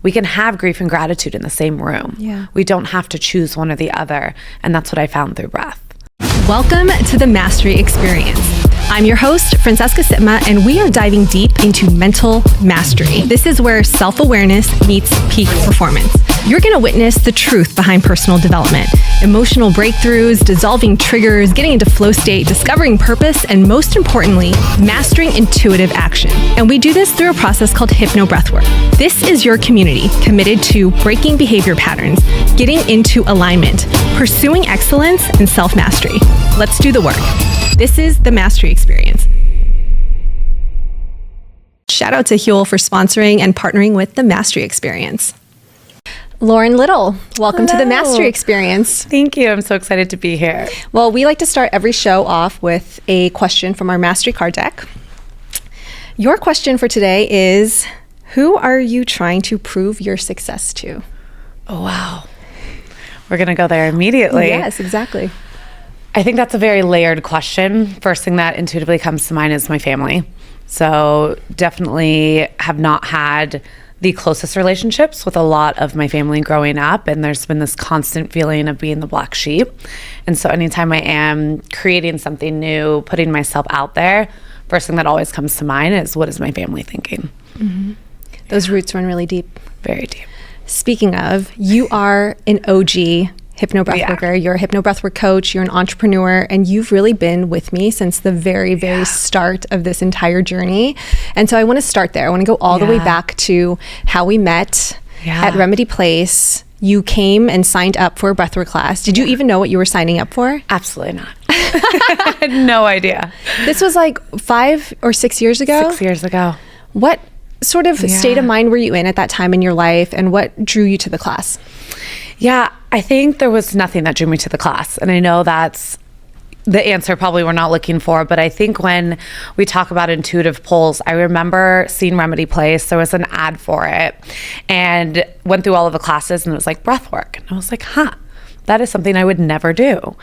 We can have grief and gratitude in the same room. Yeah. We don't have to choose one or the other. And that's what I found through breath. Welcome to the Mastry Experience. I'm your host, Francesca Sitma, and we are diving deep into mental mastery. This is where self-awareness meets peak performance. You're going to witness the truth behind personal development, emotional breakthroughs, dissolving triggers, getting into flow state, discovering purpose, and most importantly, mastering intuitive action. And we do this through a process called HypnoBreathwork. This is your community committed to breaking behavior patterns, getting into alignment, pursuing excellence, and self-mastery. Let's do the work. This is the Mastry Experience. Shout out to Huel for sponsoring and partnering with the Mastry Experience. Lauren Little, welcome to the Mastry Experience. Thank you. I'm so excited to be here. Well, we like to start every show off with a question from our Mastry card deck. Your question for today is, who are you trying to prove your success to? Oh, wow. We're going to go there immediately. Yes, exactly. I think that's a very layered question. First thing that intuitively comes to mind is my family. So definitely have not had the closest relationships with a lot of my family growing up, and there's been this constant feeling of being the black sheep. And so anytime I am creating something new, putting myself out there, first thing that always comes to mind is, what is my family thinking? Mm-hmm. Those roots run really deep. Very deep. Speaking of, you are an OG HypnoBreathworker. Yeah. You're a HypnoBreathwork coach. You're an entrepreneur, and you've really been with me since the very start of this entire journey. And so I want to start there. I want to go all the way back to how we met at Remedy Place. You came and signed up for a breathwork class. Did you even know what you were signing up for? Absolutely not. I had no idea. This was like 5 or 6 years ago? 6 years ago. What sort of state of mind were you in at that time in your life, and what drew you to the class? Yeah, I think there was nothing that drew me to the class. And I know that's the answer probably we're not looking for, but I think when we talk about intuitive pulls, I remember seeing Remedy Place. There was an ad for it and went through all of the classes, and it was like breathwork. And I was like, that is something I would never do.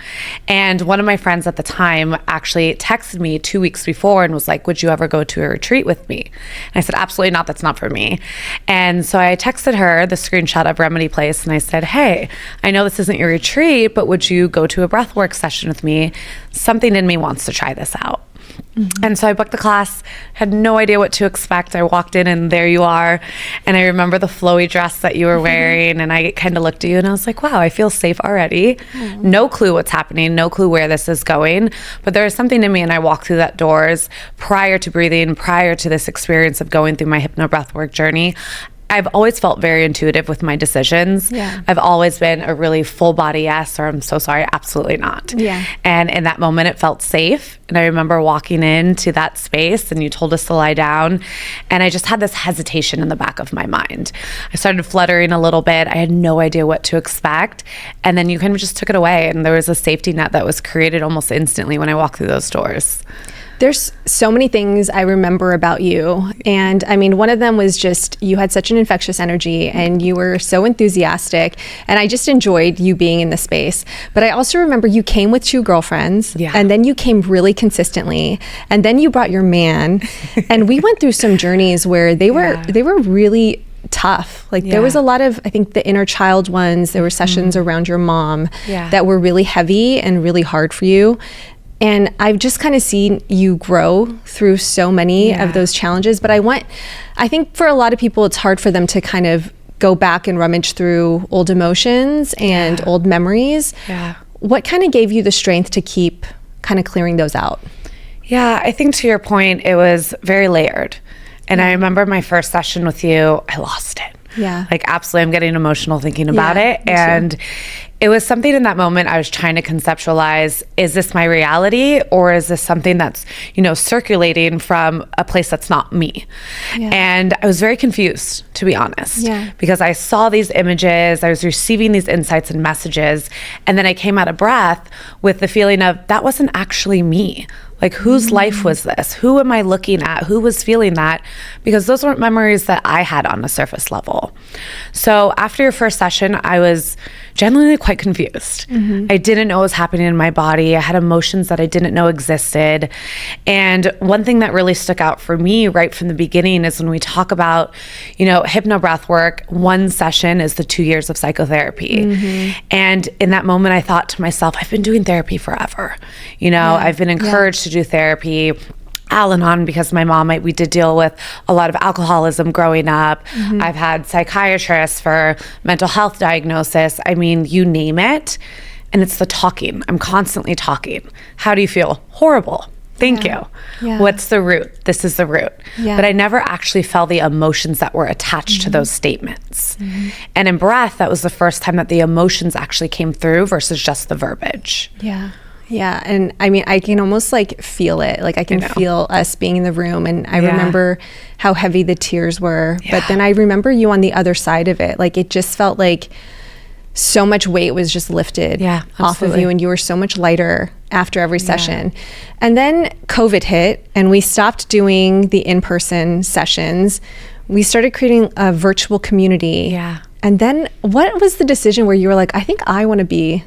And one of my friends at the time actually texted me 2 weeks before and was like, would you ever go to a retreat with me? And I said, absolutely not. That's not for me. And so I texted her the screenshot of Remedy Place, and I said, hey, I know this isn't your retreat, but would you go to a breathwork session with me? Something in me wants to try this out. Mm-hmm. And so I booked the class, had no idea what to expect. I walked in and there you are. And I remember the flowy dress that you were wearing, and I kind of looked at you and I was like, wow, I feel safe already. Mm-hmm. No clue what's happening, no clue where this is going. But there was something in me, and I walked through that doors prior to breathing, prior to this experience of going through my HypnoBreathwork journey. I've always felt very intuitive with my decisions. Yeah. I've always been a really full body yes, or I'm so sorry, absolutely not. Yeah. And in that moment, it felt safe. And I remember walking into that space, and you told us to lie down. And I just had this hesitation in the back of my mind. I started fluttering a little bit. I had no idea what to expect. And then you kind of just took it away. And there was a safety net that was created almost instantly when I walked through those doors. There's so many things I remember about you. And I mean, one of them was just, you had such an infectious energy and you were so enthusiastic. And I just enjoyed you being in the space. But I also remember you came with 2 girlfriends, and then you came really consistently. And then you brought your man. And we went through some journeys where they were really tough. Like there was a lot of, I think, the inner child ones. There were sessions around your mom that were really heavy and really hard for you. And I've just kind of seen you grow through so many of those challenges. But I think for a lot of people, it's hard for them to kind of go back and rummage through old emotions and old memories. Yeah. What kind of gave you the strength to keep kind of clearing those out? Yeah, I think to your point, it was very layered. And I remember my first session with you, I lost it. Yeah. Like, absolutely, I'm getting emotional thinking about it. And it was something in that moment I was trying to conceptualize, is this my reality, or is this something that's, circulating from a place that's not me? Yeah. And I was very confused, to be honest, because I saw these images, I was receiving these insights and messages, and then I came out of breath with the feeling of, that wasn't actually me. Like, whose life was this? Who am I looking at? Who was feeling that? Because those weren't memories that I had on a surface level. So after your first session, I was genuinely quite confused. I didn't know what was happening in my body. I had emotions that I didn't know existed. And one thing that really stuck out for me right from the beginning is when we talk about, HypnoBreathwork, one session is the 2 years of psychotherapy. And in that moment, I thought to myself, I've been doing therapy forever. I've been encouraged to do therapy. Al-Anon, because my mom, we did deal with a lot of alcoholism growing up. I've had psychiatrists for mental health diagnosis. I mean, you name it. And it's the talking. I'm constantly talking. How do you feel? Horrible. Thank you. Yeah. What's the root? This is the root. Yeah. But I never actually felt the emotions that were attached to those statements. And in breath, that was the first time that the emotions actually came through versus just the verbiage. Yeah. Yeah. And I mean, I can almost feel it. I can feel us being in the room. And I remember how heavy the tears were. But then I remember you on the other side of it. It just felt like so much weight was just lifted off of you. And you were so much lighter after every session. And then COVID hit and we stopped doing the in-person sessions. We started creating a virtual community. Yeah. And then what was the decision where you were like, I think I want to be...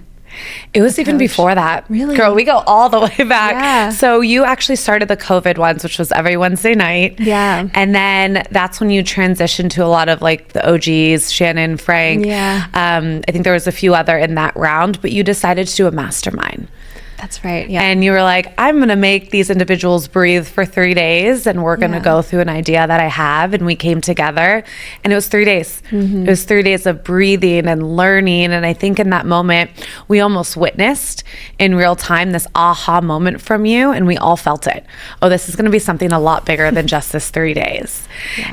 It was even before that. Really? Girl, we go all the way back. Yeah. So you actually started the COVID ones, which was every Wednesday night. Yeah. And then that's when you transitioned to a lot of the OGs, Shannon, Frank. Yeah. I think there was a few other in that round, but you decided to do a mastermind. That's right. Yeah. And you were like, I'm going to make these individuals breathe for 3 days and we're going to go through an idea that I have. And we came together and it was 3 days. It was 3 days of breathing and learning. And I think in that moment, we almost witnessed in real time this aha moment from you. And we all felt it. Oh, this is going to be something a lot bigger than just this 3 days.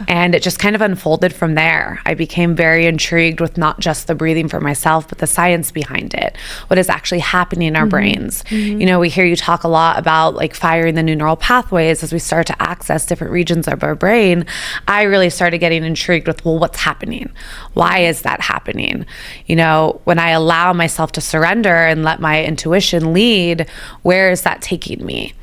And it just kind of unfolded from there. I became very intrigued with not just the breathing for myself, but the science behind it. What is actually happening in our brains. We hear you talk a lot about firing the new neural pathways as we start to access different regions of our brain. I really started getting intrigued with, well, what's happening? Why is that happening? When I allow myself to surrender and let my intuition lead, where is that taking me?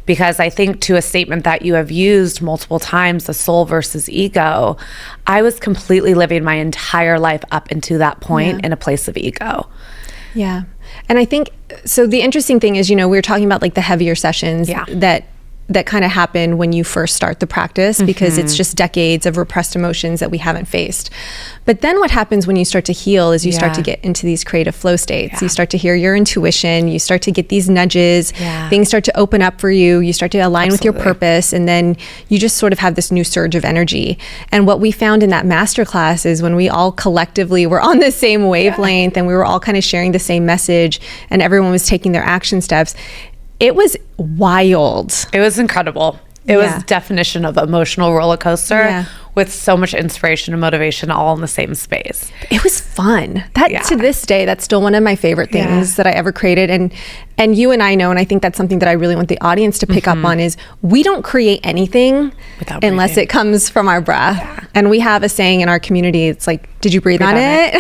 Because I think to a statement that you have used multiple times, the soul versus ego, I was completely living my entire life up into that point in a place of ego. Yeah. And I think, so the interesting thing is, we were talking about the heavier sessions that kind of happen when you first start the practice because it's just decades of repressed emotions that we haven't faced. But then what happens when you start to heal is you start to get into these creative flow states. You start to hear your intuition. You start to get these nudges. Things start to open up for you. You start to align with your purpose. And then you just sort of have this new surge of energy. And what we found in that masterclass is when we all collectively were on the same wavelength and we were all kind of sharing the same message and everyone was taking their action steps, it was wild. It was incredible. It was definition of emotional roller coaster with so much inspiration and motivation all in the same space. It was fun. To this day, that's still one of my favorite things that I ever created. And you and I know, and I think that's something that I really want the audience to pick up on is we don't create anything unless it comes from our breath. And we have a saying in our community, it's did you breathe on it?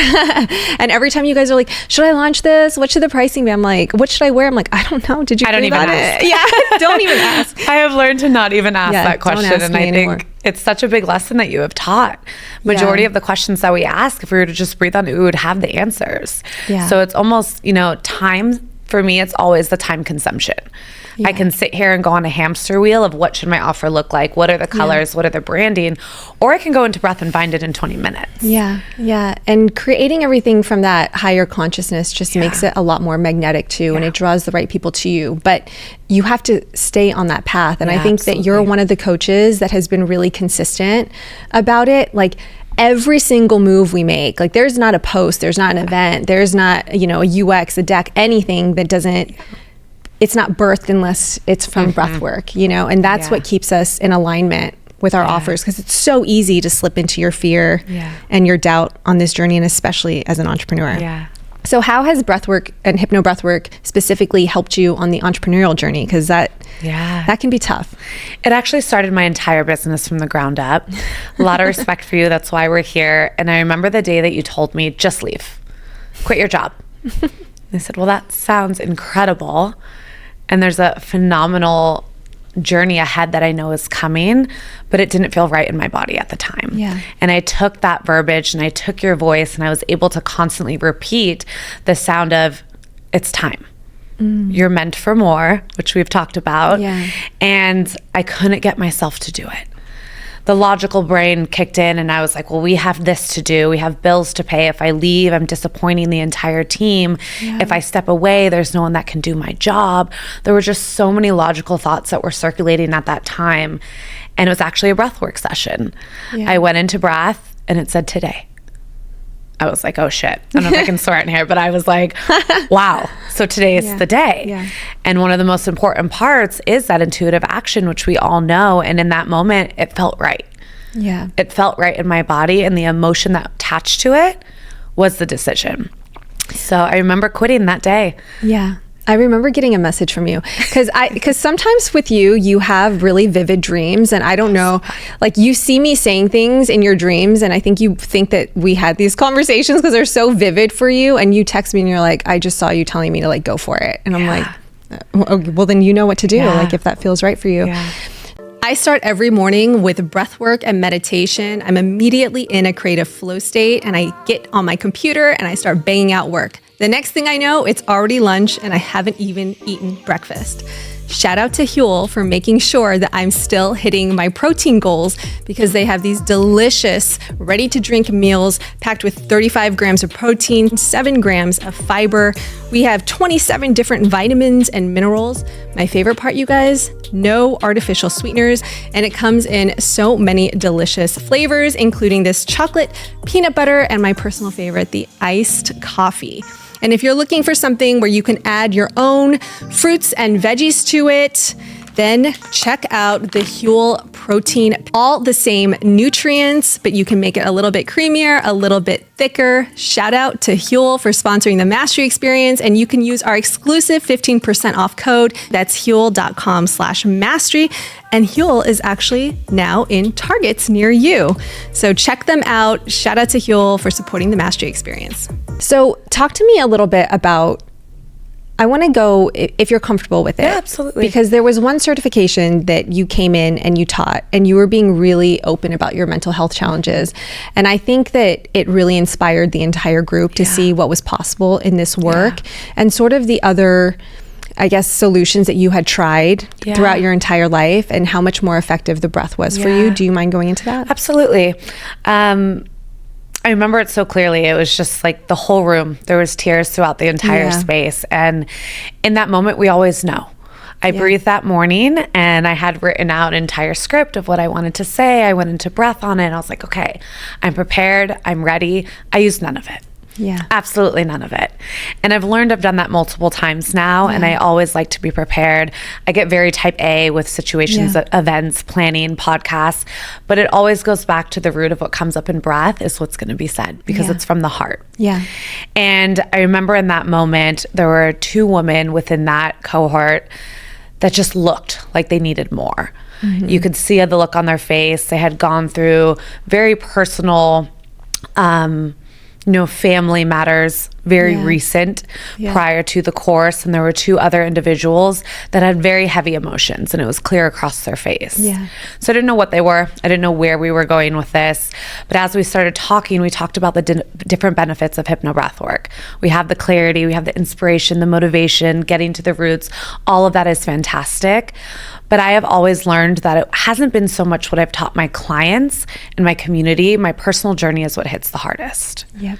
And every time you guys are like, should I launch this? What should the pricing be? I'm like, what should I wear? I'm like, I don't know. Did you breathe on it? Yeah, don't even ask. I have learned to not even ask that question. And I think it's such a big lesson that you have taught. Majority of the questions that we ask, if we were to just breathe on it, we would have the answers. So it's almost, time, for me, it's always the time consumption. I can sit here and go on a hamster wheel of what should my offer look like? What are the colors? What are the branding? Or I can go into breath and find it in 20 minutes. Yeah. And creating everything from that higher consciousness just makes it a lot more magnetic too. And it draws the right people to you. But you have to stay on that path. And I think that you're one of the coaches that has been really consistent about it. Every single move we make, there's not a post, there's not an event, there's not, a UX, a deck, anything that doesn't, it's not birthed unless it's from breath work, and that's what keeps us in alignment with our offers, because it's so easy to slip into your fear and your doubt on this journey, and especially as an entrepreneur. So how has breathwork and HypnoBreathwork specifically helped you on the entrepreneurial journey? Because that can be tough. It actually started my entire business from the ground up. A lot of respect for you. That's why we're here. And I remember the day that you told me, just leave, quit your job. I said, well, that sounds incredible. And there's a phenomenal journey ahead that I know is coming, but it didn't feel right in my body at the time. Yeah. And I took that verbiage and I took your voice and I was able to constantly repeat the sound of, it's time. You're meant for more, which we've talked about. Yeah. And I couldn't get myself to do it. The logical brain kicked in and I was like, well, we have this to do. We have bills to pay. If I leave, I'm disappointing the entire team. Yeah. If I step away, there's no one that can do my job. There were just so many logical thoughts that were circulating at that time. And it was actually a breathwork session. Yeah. I went into breath and it said today. I was like, oh shit. I don't know if I can swear it in here, but I was like, wow. So today is the day. Yeah. And one of the most important parts is that intuitive action, which we all know. And in that moment, it felt right. Yeah. It felt right in my body, and the emotion that attached to it was the decision. So I remember quitting that day. Yeah. I remember getting a message from you because sometimes with you have really vivid dreams, and I don't know, like you see me saying things in your dreams and I think you think that we had these conversations because they're so vivid for you, and you text me and you're like, I just saw you telling me to like go for it. And I'm like, well then you know what to do, like if that feels right for you. Yeah. I start every morning with breath work and meditation. I'm immediately in a creative flow state and I get on my computer and I start banging out work. The next thing I know, it's already lunch and I haven't even eaten breakfast. Shout out to Huel for making sure that I'm still hitting my protein goals because they have these delicious, ready-to-drink meals packed with 35 grams of protein, 7 grams of fiber. We have 27 different vitamins and minerals. My favorite part, you guys, no artificial sweeteners, and it comes in so many delicious flavors, including this chocolate, peanut butter, and my personal favorite, the iced coffee. And if you're looking for something where you can add your own fruits and veggies to it, then check out the Huel protein. All the same nutrients, but you can make it a little bit creamier, a little bit thicker. Shout out to Huel for sponsoring the Mastry experience. And you can use our exclusive 15% off code. That's Huel.com/Mastry. And Huel is actually now in Targets near you. So check them out. Shout out to Huel for supporting the Mastry experience. So talk to me a little bit about, I want to go, if you're comfortable with it. Yeah, absolutely. Because there was one certification that you came in and you taught, and you were being really open about your mental health challenges. And I think that it really inspired the entire group to see what was possible in this work and sort of the other, I guess, solutions that you had tried throughout your entire life and how much more effective the breath was for you. Do you mind going into that? Absolutely. I remember it so clearly. It was just like the whole room. There was tears throughout the entire space. And in that moment, we always know. I breathed that morning and I had written out an entire script of what I wanted to say. I went into breath on it and I was like, okay, I'm prepared. I'm ready. I used none of it. Yeah. Absolutely none of it. And I've learned I've done that multiple times now, and I always like to be prepared. I get very type A with situations, events, planning, podcasts, but it always goes back to the root of what comes up in breath is what's going to be said because it's from the heart. Yeah. And I remember in that moment, there were 2 women within that cohort that just looked like they needed more. Mm-hmm. You could see the look on their face. They had gone through very personal, family matters, very recent prior to the course. And there were 2 other individuals that had very heavy emotions and it was clear across their face. Yeah. So I didn't know what they were. I didn't know where we were going with this. But as we started talking, we talked about the different benefits of HypnoBreathwork. We have the clarity, we have the inspiration, the motivation, getting to the roots. All of that is fantastic. But I have always learned that it hasn't been so much what I've taught my clients and my community. My personal journey is what hits the hardest. Yep.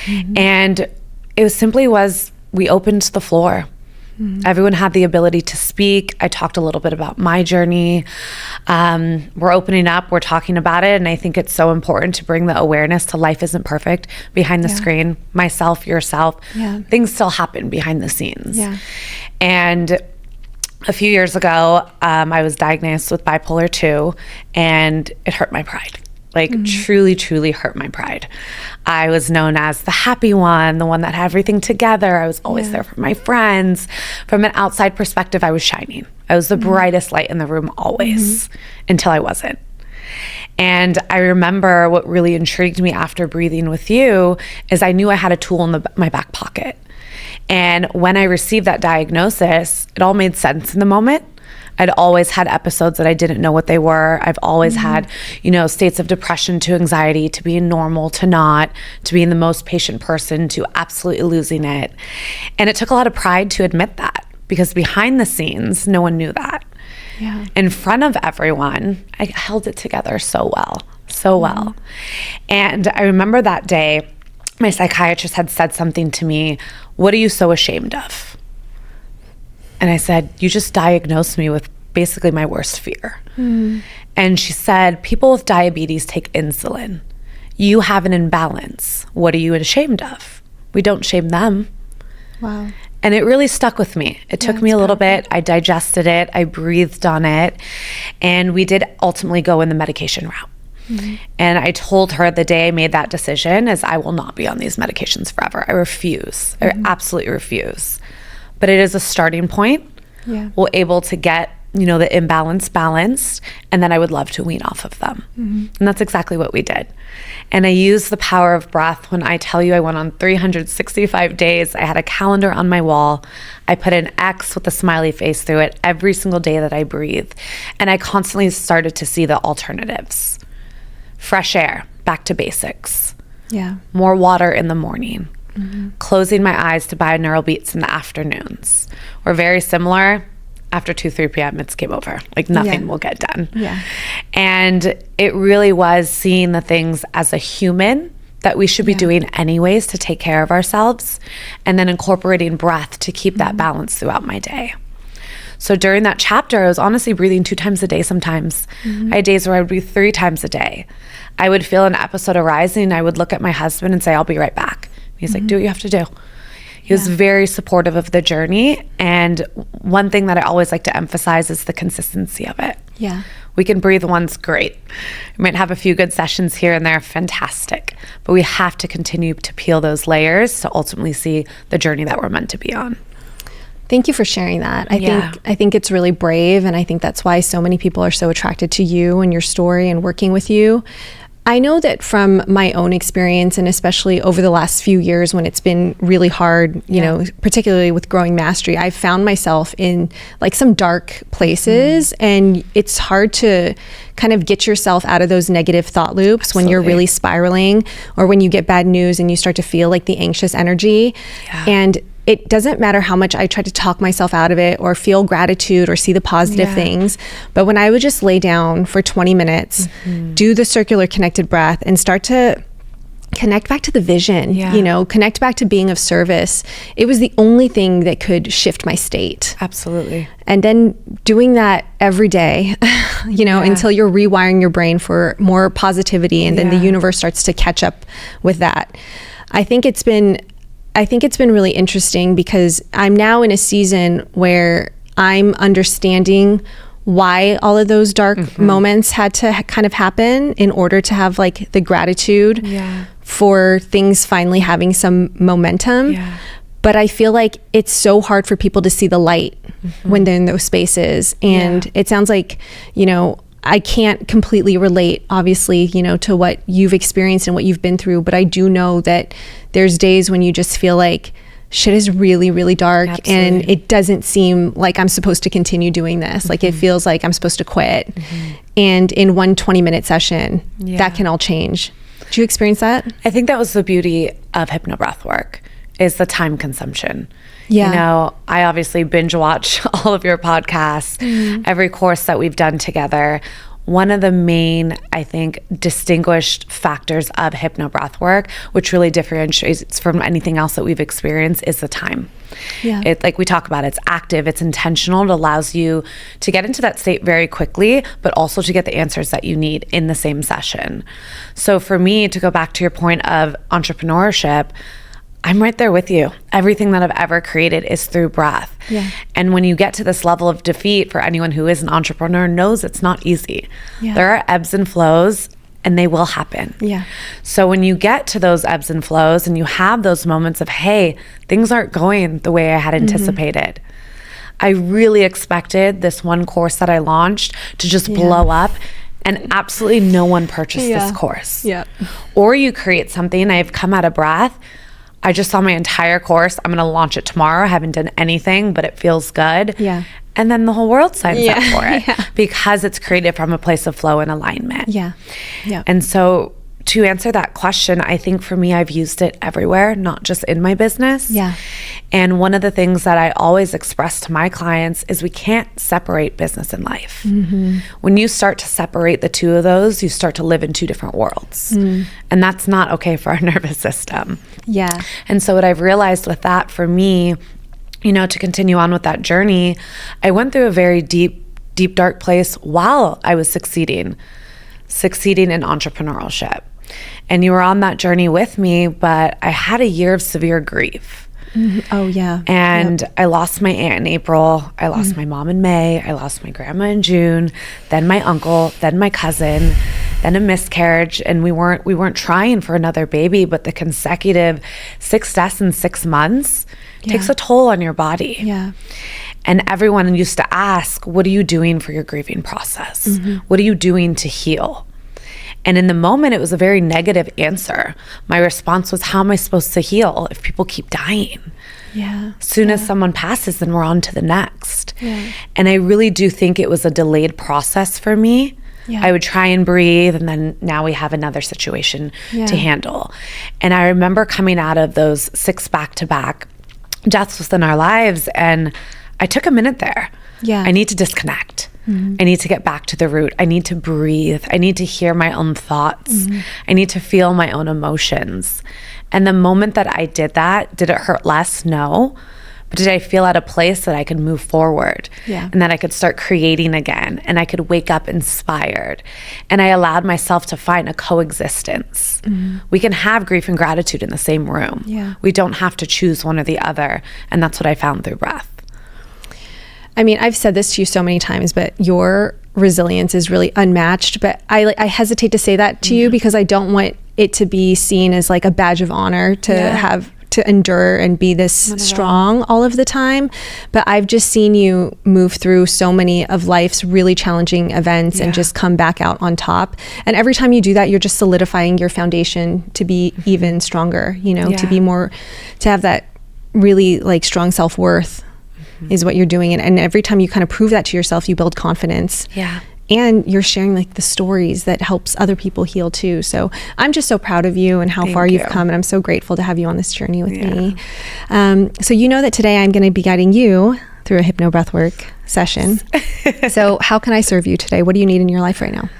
Mm-hmm. And it we opened the floor. Mm-hmm. Everyone had the ability to speak. I talked a little bit about my journey. We're opening up, we're talking about it. And I think it's so important to bring the awareness to life isn't perfect behind the screen. Myself, yourself, things still happen behind the scenes. Yeah. And a few years ago, I was diagnosed with Bipolar 2 and it hurt my pride. Truly, truly hurt my pride. I was known as the happy one, the one that had everything together. I was always there for my friends. From an outside perspective, I was shining. I was the brightest light in the room always until I wasn't. And I remember what really intrigued me after breathing with you is I knew I had a tool in my back pocket. And when I received that diagnosis, it all made sense in the moment. I'd always had episodes that I didn't know what they were. I've always had, states of depression to anxiety, to being normal, to not, to being the most patient person, to absolutely losing it. And it took a lot of pride to admit that, because behind the scenes, no one knew that. Yeah. In front of everyone, I held it together so well. And I remember that day, my psychiatrist had said something to me, "What are you so ashamed of?" And I said, "You just diagnosed me with basically my worst fear." And she said, "People with diabetes take insulin. You have an imbalance. What are you ashamed of? We don't shame them." Wow. And it really stuck with me. It took me a little bit. I digested it. I breathed on it. And we did ultimately go in the medication route. And I told her the day I made that decision is, I will not be on these medications forever. I refuse. I absolutely refuse. But it is a starting point. Yeah. We're able to get, the imbalance balanced, and then I would love to wean off of them. And that's exactly what we did. And I used the power of breath. When I tell you I went on 365 days, I had a calendar on my wall. I put an X with a smiley face through it every single day that I breathed. And I constantly started to see the alternatives. Fresh air, back to basics. Yeah. More water in the morning. Closing my eyes to binaural beats in the afternoons. We're very similar. After 2-3 p.m. it's game over. Like nothing will get done. Yeah. And it really was seeing the things as a human that we should be doing anyways to take care of ourselves, and then incorporating breath to keep that balance throughout my day. So during that chapter, I was honestly breathing 2 times a day sometimes. I had days where I would breathe 3 times a day. I would feel an episode arising. I would look at my husband and say, "I'll be right back." He's like, "Do what you have to do." He was very supportive of the journey. And one thing that I always like to emphasize is the consistency of it. Yeah. We can breathe once, great. We might have a few good sessions here and there, fantastic. But we have to continue to peel those layers to ultimately see the journey that we're meant to be on. Thank you for sharing that. I think it's really brave, and I think that's why so many people are so attracted to you and your story and working with you. I know that from my own experience, and especially over the last few years when it's been really hard, particularly with growing Mastry, I've found myself in like some dark places, and it's hard to kind of get yourself out of those negative thought loops when you're really spiraling, or when you get bad news and you start to feel like the anxious energy. And it doesn't matter how much I try to talk myself out of it or feel gratitude or see the positive things. But when I would just lay down for 20 minutes, do the circular connected breath, and start to connect back to the vision, connect back to being of service, it was the only thing that could shift my state. Absolutely. And then doing that every day, until you're rewiring your brain for more positivity, and then the universe starts to catch up with that. I think it's been really interesting, because I'm now in a season where I'm understanding why all of those dark moments had to kind of happen in order to have like the gratitude for things finally having some momentum. But I feel like it's so hard for people to see the light when they're in those spaces. And it sounds like, I can't completely relate, obviously, to what you've experienced and what you've been through, but I do know that there's days when you just feel like shit is really, really dark. And it doesn't seem like I'm supposed to continue doing this. Like it feels like I'm supposed to quit. And in one 20-minute session, that can all change. Did you experience that? I think that was the beauty of HypnoBreathwork, is the time consumption. Yeah. I obviously binge watch all of your podcasts, every course that we've done together. One of the main, I think, distinguished factors of HypnoBreathwork, which really differentiates from anything else that we've experienced, is the time. It, like we talk about, it's active, it's intentional. It allows you to get into that state very quickly, but also to get the answers that you need in the same session. So for me, to go back to your point of entrepreneurship, I'm right there with you. Everything that I've ever created is through breath. And when you get to this level of defeat, for anyone who is an entrepreneur knows it's not easy. There are ebbs and flows, and they will happen. So when you get to those ebbs and flows and you have those moments of, hey, things aren't going the way I had anticipated. I really expected this one course that I launched to just blow up, and absolutely no one purchased this course. Or you create something, I've come out of breath, I just saw my entire course. I'm going to launch it tomorrow. I haven't done anything, but it feels good. Yeah. And then the whole world signs up for it Yeah. because it's created from a place of flow and alignment. Yeah. Yeah. And so to answer that question, I think for me, I've used it everywhere, not just in my business. Yeah. And one of the things that I always express to my clients is we can't separate business and life. Mm-hmm. When you start to separate the two of those, you start to live in two different worlds. And that's not okay for our nervous system. Yeah. And so what I've realized with that for me, you know, to continue on with that journey, I went through a very deep, dark place while I was succeeding in entrepreneurship. And you were on that journey with me, but I had a year of severe grief. Mm-hmm. Oh, yeah. And I lost my aunt in April. I lost my mom in May. I lost my grandma in June, then my uncle, then my cousin, then a miscarriage. And we weren't trying for another baby, but the consecutive 6 deaths in 6 months takes a toll on your body. Yeah. And everyone used to ask, what are you doing for your grieving process? Mm-hmm. What are you doing to heal? And in the moment, it was a very negative answer. My response was, how am I supposed to heal if people keep dying? Yeah. As soon as someone passes, then we're on to the next. Yeah. And I really do think it was a delayed process for me. Yeah. I would try and breathe, and then now we have another situation to handle. And I remember coming out of those 6 back-to-back deaths within our lives, and I took a minute there. Yeah. I need to disconnect. Mm-hmm. I need to get back to the root. I need to breathe. I need to hear my own thoughts. Mm-hmm. I need to feel my own emotions. And the moment that I did that, did it hurt less? No. But did I feel at a place that I could move forward? Yeah. And that I could start creating again, and I could wake up inspired. And I allowed myself to find a coexistence. Mm-hmm. We can have grief and gratitude in the same room. Yeah. We don't have to choose one or the other. And that's what I found through breath. I mean, I've said this to you so many times, but your resilience is really unmatched. But I hesitate to say that to you because I don't want it to be seen as like a badge of honor to have to endure and be this strong all of the time. But I've just seen you move through so many of life's really challenging events and just come back out on top. And every time you do that, you're just solidifying your foundation to be even stronger, you know, to be more, to have that really like strong self-worth. Is what you're doing. And every time you kind of prove that to yourself, you build confidence. Yeah. And you're sharing like the stories that helps other people heal too. So I'm just so proud of you and how far you've come. And I'm so grateful to have you on this journey with me. So you know that today I'm going to be guiding you through a HypnoBreathwork session. So how can I serve you today? What do you need in your life right now?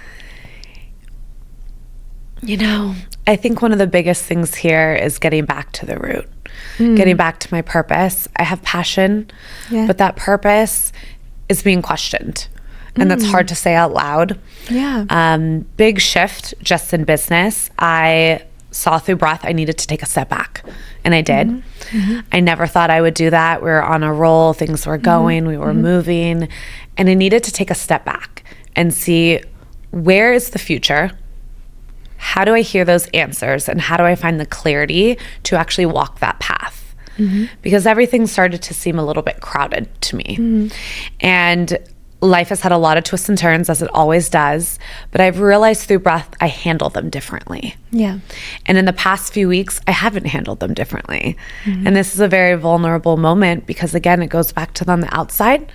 You know, I think one of the biggest things here is getting back to the root. Getting back to my purpose. I have passion, but that purpose is being questioned. And that's hard to say out loud. Yeah. Big shift just in business. I saw through breath I needed to take a step back. And I did. Mm-hmm. I never thought I would do that. We were on a roll. Things were going. We were moving. And I needed to take a step back and see, where is the future? How do I hear those answers, and how do I find the clarity to actually walk that path? Because everything started to seem a little bit crowded to me. And life has had a lot of twists and turns, as it always does, but I've realized through breath I handle them differently. Yeah. And in the past few weeks, I haven't handled them differently. And this is a very vulnerable moment because, again, it goes back to on the outside,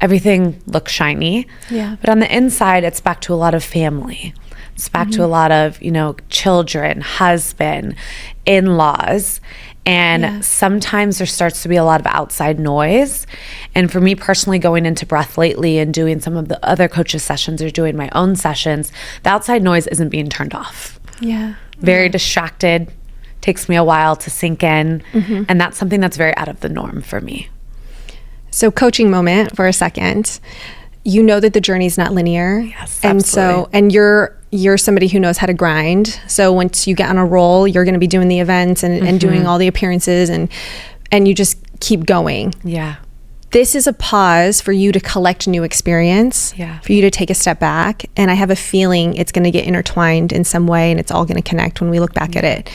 everything looks shiny. Yeah. But on the inside, it's back to a lot of family. It's back to a lot of, you know, children, husband, in-laws. And sometimes there starts to be a lot of outside noise. And for me personally, going into breath lately and doing some of the other coaches' sessions or doing my own sessions, the outside noise isn't being turned off. Yeah. Very distracted. Takes me a while to sink in. And that's something that's very out of the norm for me. So coaching moment for a second. You know that the journey is not linear. Yes, absolutely. And you're somebody who knows how to grind. So once you get on a roll, you're going to be doing the events and doing all the appearances and you just keep going. Yeah. This is a pause for you to collect new experience, for you to take a step back. And I have a feeling it's going to get intertwined in some way and it's all going to connect when we look back at it.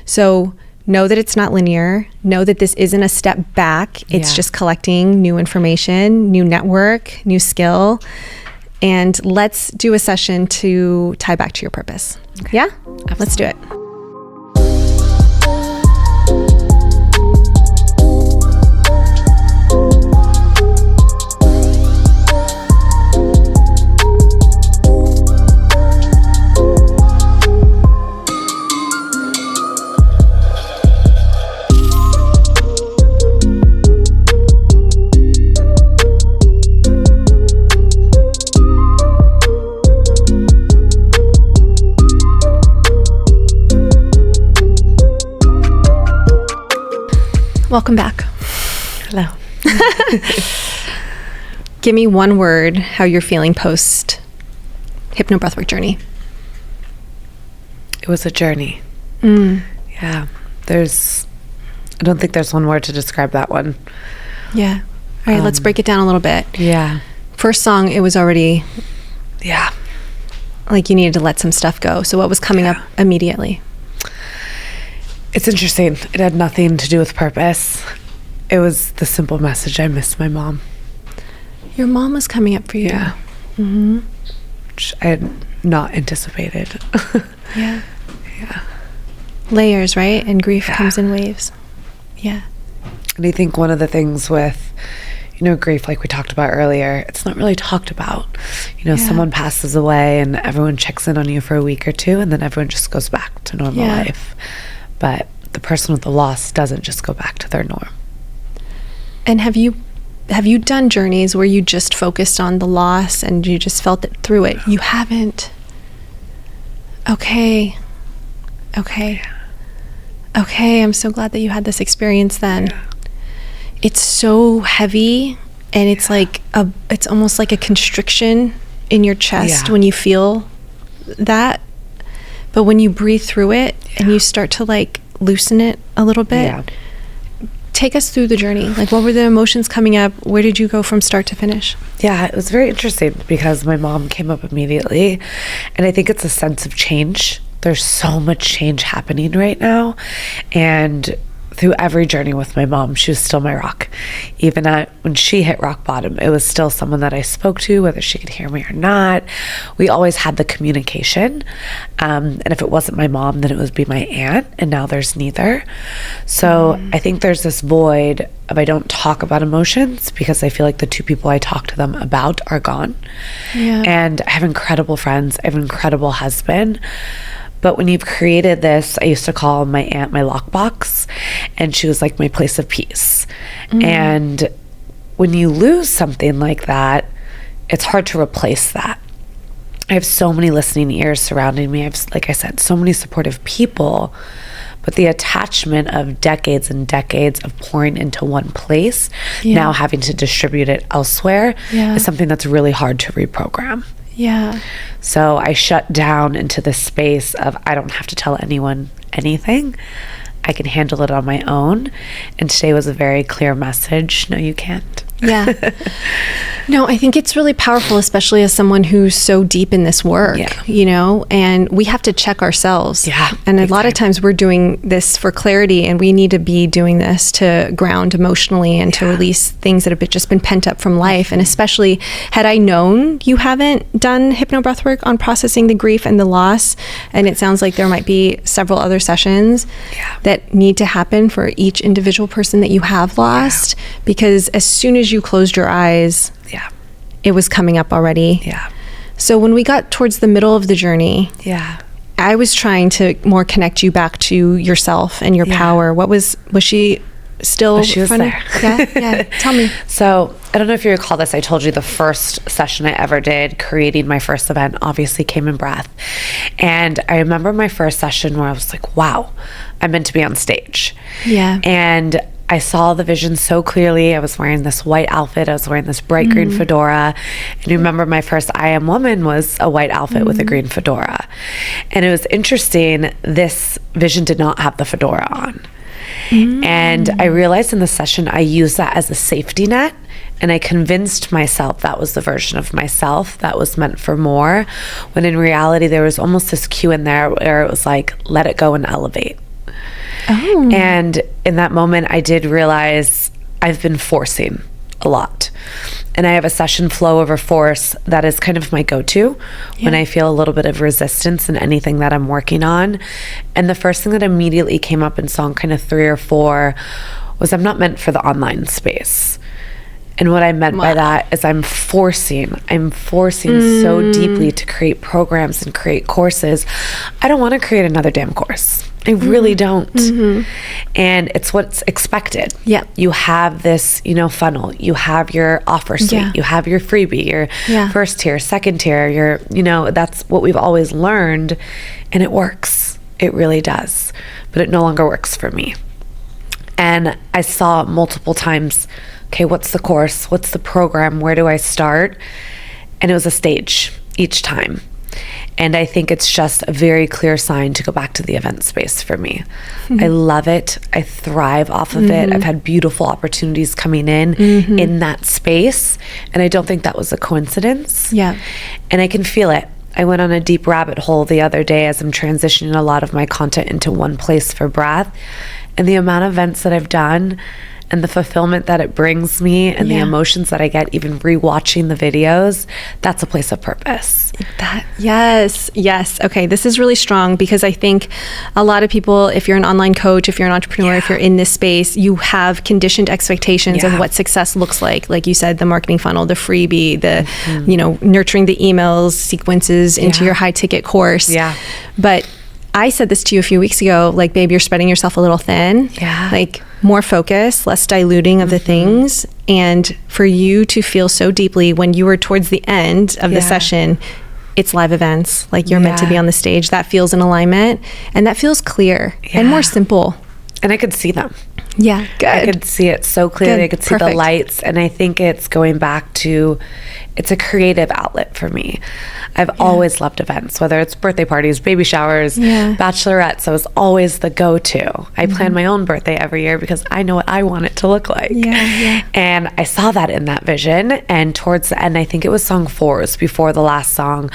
So know that it's not linear. Know that this isn't a step back. It's just collecting new information, new network, new skill. And let's do a session to tie back to your purpose. Okay. Yeah? Absolutely. Let's do it. Welcome back. Hello. Give me one word how you're feeling post HypnoBreathwork journey. It was a journey. Yeah. I don't think there's one word to describe that one. Yeah. All right, let's break it down a little bit. Yeah. First song, it was already Yeah. like you needed to let some stuff go. So what was coming up immediately? It's interesting. It had nothing to do with purpose. It was the simple message, I miss my mom. Your mom was coming up for you. Yeah. Mm-hmm. Which I had not anticipated. Yeah. Yeah. Layers, right? And grief comes in waves. Yeah. And I think one of the things with, grief, like we talked about earlier, it's not really talked about. Someone passes away and everyone checks in on you for a week or two, and then everyone just goes back to normal life. But the person with the loss doesn't just go back to their norm. And have you done journeys where you just focused on the loss and you just felt it through it? You haven't. Okay. I'm so glad that you had this experience then. Yeah. It's so heavy, and it's it's almost like a constriction in your chest when you feel that. But when you breathe through it and you start to loosen it a little bit, take us through the journey. What were the emotions coming up? Where did you go from start to finish? Yeah, it was very interesting because my mom came up immediately, and I think it's a sense of change. There's so much change happening right now, and through every journey with my mom, she was still my rock. Even when she hit rock bottom, it was still someone that I spoke to, whether she could hear me or not. We always had the communication. And if it wasn't my mom, then it would be my aunt, and now there's neither. So I think there's this void of I don't talk about emotions because I feel like the two people I talk to them about are gone. Yeah. And I have incredible friends. I have an incredible husband. But when you've created this, I used to call my aunt my lockbox, and she was like my place of peace. And when you lose something like that, it's hard to replace that. I have so many listening ears surrounding me. I have, like I said, so many supportive people, but the attachment of decades and decades of pouring into one place, now having to distribute it elsewhere, is something that's really hard to reprogram. Yeah. So I shut down into this space of I don't have to tell anyone anything. I can handle it on my own. And today was a very clear message. No, you can't. Yeah. No, I think it's really powerful, especially as someone who's so deep in this work, and we have to check ourselves. Yeah. And a lot of times we're doing this for clarity, and we need to be doing this to ground emotionally and to release things that have just been pent up from life. And especially had I known you haven't done HypnoBreathwork on processing the grief and the loss, and it sounds like there might be several other sessions that need to happen for each individual person that you have lost, because as soon as you closed your eyes, it was coming up already. Yeah. So when we got towards the middle of the journey, I was trying to more connect you back to yourself and your power. What was she still? She was there. Yeah. Tell me. So I don't know if you recall this. I told you the first session I ever did, creating my first event, obviously came in breath. And I remember my first session where I was like, wow, I'm meant to be on stage. Yeah. And I saw the vision so clearly. I was wearing this white outfit. I was wearing this bright green fedora. And remember my first I Am Woman was a white outfit with a green fedora. And it was interesting. This vision did not have the fedora on. And I realized in the session, I used that as a safety net. And I convinced myself that was the version of myself that was meant for more. When in reality, there was almost this cue in there where it was like, let it go and elevate. Oh. And in that moment, I did realize I've been forcing a lot. And I have a session flow over force that is kind of my go-to when I feel a little bit of resistance in anything that I'm working on. And the first thing that immediately came up in song kind of 3 or 4 was I'm not meant for the online space. And what I meant by that is I'm forcing so deeply to create programs and create courses. I don't want to create another damn course. I really don't. And it's what's expected. Yeah. You have this, funnel. You have your offer suite. You have your freebie, your first tier, second tier, that's what we've always learned. And it works. It really does. But it no longer works for me. And I saw multiple times, okay, what's the course? What's the program? Where do I start? And it was a stage each time. And I think it's just a very clear sign to go back to the event space for me. I love it. I thrive off of it. I've had beautiful opportunities coming in that space. And I don't think that was a coincidence. Yeah. And I can feel it. I went on a deep rabbit hole the other day as I'm transitioning a lot of my content into one place for breath. And the amount of events that I've done and the fulfillment that it brings me and the emotions that I get even rewatching the videos, that's a place of purpose. Yes. Okay, this is really strong because I think a lot of people, if you're an online coach, if you're an entrepreneur, if you're in this space, you have conditioned expectations of what success looks like. Like you said, the marketing funnel, the freebie, the, nurturing the emails, sequences into your high ticket course. Yeah. But I said this to you a few weeks ago, like, babe, you're spreading yourself a little thin. Yeah. Like, more focus, less diluting of the things. And for you to feel so deeply when you were towards the end of the session, it's live events, like you're meant to be on the stage. That feels in alignment and that feels clear and more simple. And I could see them. Yeah, good. I could see it so clearly. Good. I could see the lights. And I think it's going back to, it's a creative outlet for me. I've always loved events, whether it's birthday parties, baby showers, bachelorettes. I was always the go-to. I plan my own birthday every year because I know what I want it to look like. And I saw that in that vision. And towards the end, I think it was song 4, it was before the last song,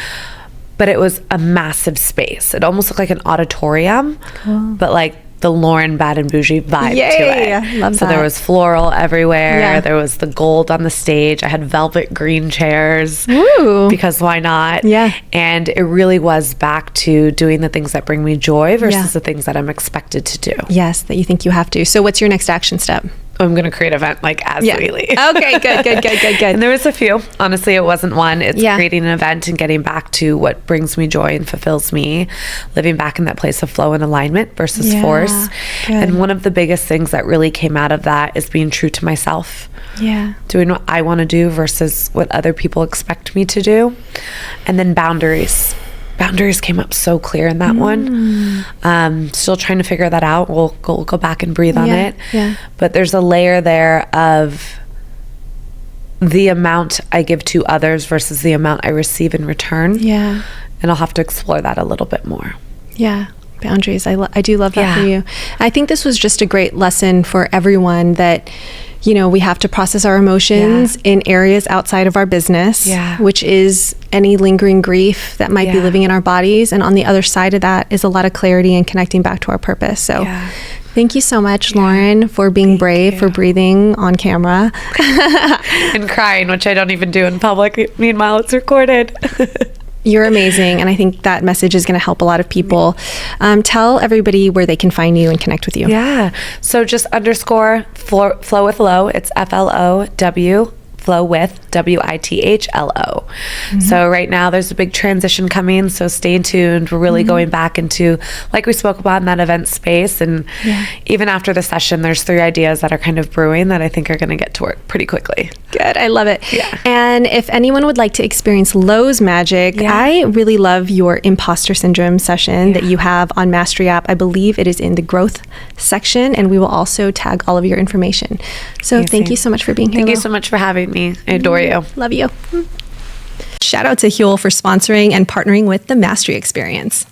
but it was a massive space. It almost looked like an auditorium, but like the Lauren Bad and Bougie vibe to it. Love so that. there was floral everywhere. There was the gold on the stage. I had velvet green chairs. Ooh. Because why not? And it really was back to doing the things that bring me joy versus the things that I'm expected to do. Yes, that you think you have to. So what's your next action step? I'm going to create an event like as we leave. Okay, good. And there was a few. Honestly, it wasn't one. It's creating an event and getting back to what brings me joy and fulfills me, living back in that place of flow and alignment versus force. And one of the biggest things that really came out of that is being true to myself. Doing what I want to do versus what other people expect me to do. And then boundaries. Boundaries came up so clear in that one. Still trying to figure that out. We'll go back and breathe on it. But there's a layer there of the amount I give to others versus the amount I receive in return. And I'll have to explore that a little bit more. Boundaries. I do love that for you. I think this was just a great lesson for everyone that, we have to process our emotions in areas outside of our business, which is any lingering grief that might be living in our bodies. And on the other side of that is a lot of clarity and connecting back to our purpose. So thank you so much, Lauren, for being brave, for breathing on camera. And crying, which I don't even do in public. Meanwhile, it's recorded. You're amazing. And I think that message is going to help a lot of people. Tell everybody where they can find you and connect with you. So just _ flow with low. It's FLOW. Flow with WITHLO. So right now there's a big transition coming, so stay tuned. We're really going back into, like we spoke about, in that event space, and even after the session there's 3 ideas that are kind of brewing that I think are going to get to work pretty quickly. Good. I love it. And if anyone would like to experience Lowe's magic, I really love your imposter syndrome session that you have on Mastry app. I believe it is in the growth section, and we will also tag all of your information. So thank you so much for being here. Thank you so much for having me. I adore you. Love you. Shout out to Huel for sponsoring and partnering with the Mastry Experience.